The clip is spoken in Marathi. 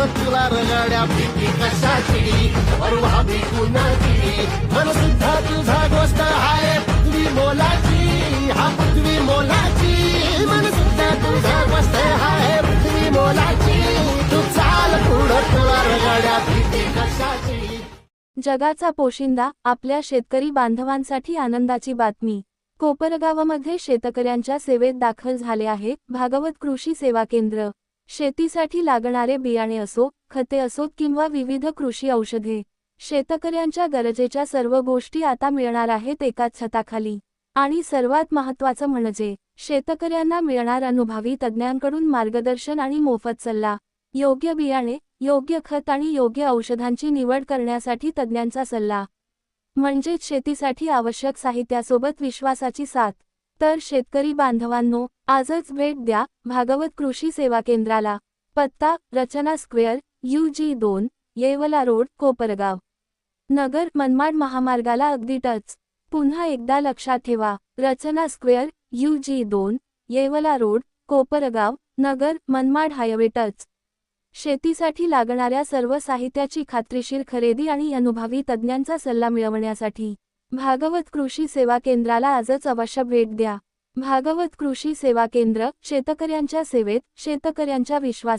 तुला रगड्या भीती कशाची परवा कुणाची मन सुद्धा तुझा गोष्ट हाय पृथ्वी मोलाची हा पृथ्वी मोलाची मन सुद्धा तुझा गोष्ट हाय पृथ्वी मोलाची तू चाल पुढं तुला रगड्या भीती कशाची। जगाचा पोशिंदा आपल्या शेतकरी बांधवांसाठी आनंदाची बातमी। कोपरगावमध्ये शेतकऱ्यांच्या सेवेत दाखल झाले आहे भागवत कृषी सेवा केंद्र। शेतीसाठी लागणारे बियाणे असो, खते असोत किंवा विविध कृषी औषधे, शेतकऱ्यांच्या गरजेच्या सर्व गोष्टी आता मिळणार आहेत एकाच छताखाली। आणि सर्वात महत्त्वाचं म्हणजे शेतकऱ्यांना मिळणार अनुभवी तज्ज्ञांकडून मार्गदर्शन आणि मोफत सल्ला। योग्य बियाणे, योग्य खत आणि योग्य औषधांची निवड करण्यासाठी तज्ज्ञांचा सल्ला, म्हणजेच शेतीसाठी आवश्यक साहित्यासोबत विश्वासाची साथ। तर शेतकरी बांधवांनो, आजच भेट द्या भागवत कृषी सेवा केंद्राला। पत्ता Rachana square, UG2, Yeola road, Kopargaon, Nagar, Manmad महामार्गाला अगदी टच। पुन्हा एकदा लक्षात ठेवा, Rachana square, UG2, Yeola road, Kopargaon, Nagar, Manmad highway touch. शेतीसाठी लागणाऱ्या सर्व साहित्याची खात्रीशीर खरेदी आणि अनुभवी तज्ज्ञांचा सल्ला मिळवण्यासाठी भागवत कृषी सेवा केंद्राला आजच अवश्य भेट द्या। भागवत कृषी सेवा केंद्र, शेतकऱ्यांच्या सेवेत, शेतकऱ्यांच्या विश्वासात।